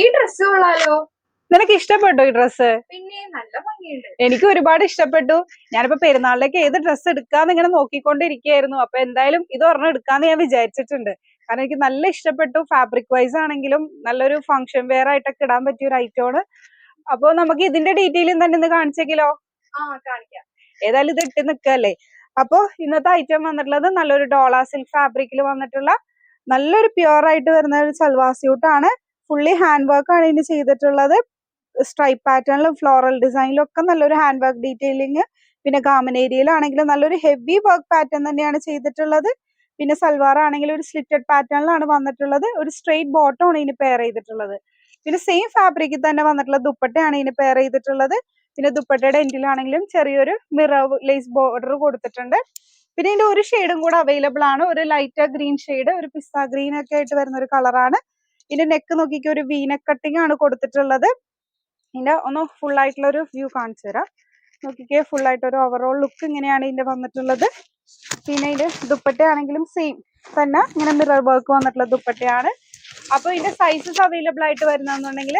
ഈ ഡ്രസ് കൊള്ളാലോ. നിനക്ക് ഇഷ്ടപ്പെട്ടോ ഈ ഡ്രസ്സ്? പിന്നെ നല്ല ഭംഗിയുണ്ട്. എനിക്ക് ഒരുപാട് ഇഷ്ടപ്പെട്ടു. ഞാനിപ്പോ പെരുന്നാളിലേക്ക് ഏത് ഡ്രസ്സ് എടുക്കാന്ന് ഇങ്ങനെ നോക്കിക്കൊണ്ടിരിക്കുകയായിരുന്നു. അപ്പൊ എന്തായാലും ഇത് ഒരെണ്ണം എടുക്കാന്ന് ഞാൻ വിചാരിച്ചിട്ടുണ്ട്. കാരണം എനിക്ക് നല്ല ഇഷ്ടപ്പെട്ടു. ഫാബ്രിക് വൈസ് ആണെങ്കിലും നല്ലൊരു ഫംഗ്ഷൻ വെയർ ആയിട്ടൊക്കെ ഇടാൻ പറ്റിയ ഒരു ഐറ്റമാണ്. അപ്പൊ നമുക്ക് ഇതിന്റെ ഡീറ്റെയിലും തന്നെ ഇന്ന് കാണിച്ചെങ്കിലോ? കാണിക്കാം. ഏതായാലും ഇത് ഇട്ട് നിൽക്കല്ലേ. അപ്പൊ ഇന്നത്തെ ഐറ്റം വന്നിട്ടുള്ളത് നല്ലൊരു ഡോള സിൽക്ക് ഫാബ്രിക്കിൽ വന്നിട്ടുള്ള നല്ലൊരു പ്യുവർ ആയിട്ട് വരുന്ന ഒരു സൽവാർ സ്യൂട്ട് ആണ്. ഫുള്ളി ഹാൻഡ് വർക്ക് ആണ് ഇതിന് ചെയ്തിട്ടുള്ളത്. സ്ട്രൈപ്പ് പാറ്റേണിലും ഫ്ലോറൽ ഡിസൈനിലും ഒക്കെ നല്ലൊരു ഹാൻഡ് വർക്ക് ഡീറ്റെയിലിംഗ്. പിന്നെ ഗാമൻ ഏരിയയിലാണെങ്കിലും നല്ലൊരു ഹെവി വർക്ക് പാറ്റേൺ തന്നെയാണ് ചെയ്തിട്ടുള്ളത്. പിന്നെ സൽവാർ ആണെങ്കിലും ഒരു സ്ലിറ്റഡ് പാറ്റേണിലാണ് വന്നിട്ടുള്ളത്. ഒരു സ്ട്രെയിറ്റ് ബോട്ടം ആണ് ഇതിന് പെയർ ചെയ്തിട്ടുള്ളത്. പിന്നെ സെയിം ഫാബ്രിക്കിൽ തന്നെ വന്നിട്ടുള്ള ദുപ്പട്ടയാണ് ഇതിന് പെയർ ചെയ്തിട്ടുള്ളത്. പിന്നെ ദുപ്പട്ടയുടെ എൻഡിലാണെങ്കിലും ചെറിയൊരു മിറർ ലേസ് ബോർഡർ കൊടുത്തിട്ടുണ്ട്. പിന്നെ ഇതിന്റെ ഒരു ഷെയ്ഡും കൂടെ അവൈലബിൾ ആണ്. ഒരു ലൈറ്റ് ഗ്രീൻ ഷെയ്ഡ്, ഒരു പിസ്ത ഗ്രീൻ ഒക്കെ ആയിട്ട് വരുന്ന ഒരു കളറാണ്. ഇതിന്റെ നെക്ക് നോക്കിക്കോ, ഒരു വീനെക്ക് കട്ടിംഗ് ആണ് കൊടുത്തിട്ടുള്ളത്. ഇതിന്റെ ഒന്ന് ഫുൾ ആയിട്ടുള്ള ഒരു വ്യൂ കാണിച്ചു തരാം. നോക്കിക്കേ, ഫുൾ ആയിട്ട് ഒരു ഓവറോൾ ലുക്ക് ഇങ്ങനെയാണ് ഇതിന്റെ വന്നിട്ടുള്ളത്. പിന്നെ ഇത് ദുപ്പട്ടയാണെങ്കിലും സെയിം തന്നെ ഇങ്ങനെ മിറർ വർക്ക് വന്നിട്ടുള്ള ദുപ്പട്ടയാണ്. അപ്പൊ ഇതിന്റെ സൈസസ് അവൈലബിൾ ആയിട്ട് വരുന്നുണ്ടെങ്കിൽ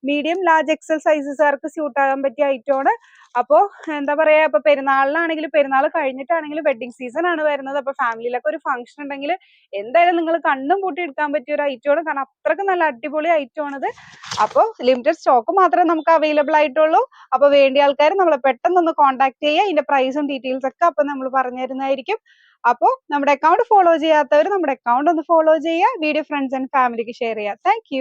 മീഡിയം ലാർജ് എക്സൽ സൈസസുകാർക്ക് സ്യൂട്ട് ആകാൻ പറ്റിയ ഐറ്റമാണ്. അപ്പോൾ എന്താ പറയാ, ഇപ്പൊ പെരുന്നാളിനാണെങ്കിലും പെരുന്നാൾ കഴിഞ്ഞിട്ടാണെങ്കിലും വെഡിങ് സീസൺ ആണ് വരുന്നത്. അപ്പൊ ഫാമിലിയിലൊക്കെ ഒരു ഫംഗ്ഷൻ ഉണ്ടെങ്കിൽ എന്തായാലും നിങ്ങൾ കണ്ണും പൂട്ടി എടുക്കാൻ പറ്റിയ ഒരു ഐറ്റമാണ്. കാരണം അത്രയ്ക്ക് നല്ല അടിപൊളി ഐറ്റമാണിത്. അപ്പോൾ ലിമിറ്റഡ് സ്റ്റോക്ക് മാത്രമേ നമുക്ക് അവൈലബിൾ ആയിട്ടുള്ളൂ. അപ്പൊ വേണ്ടിയ ആൾക്കാർ നമ്മളെ പെട്ടെന്ന് കോൺടാക്ട് ചെയ്യുക. ഇതിന്റെ പ്രൈസും ഡീറ്റെയിൽസ് ഒക്കെ അപ്പൊ നമ്മൾ പറഞ്ഞു തരുന്നതായിരിക്കും. അപ്പോൾ നമ്മുടെ അക്കൗണ്ട് ഫോളോ ചെയ്യാത്തവർ നമ്മുടെ അക്കൗണ്ട് ഒന്ന് ഫോളോ ചെയ്യുക. വീഡിയോ ഫ്രണ്ട്സ് ആൻഡ് ഫാമിലിക്ക് ഷെയർ ചെയ്യുക. താങ്ക്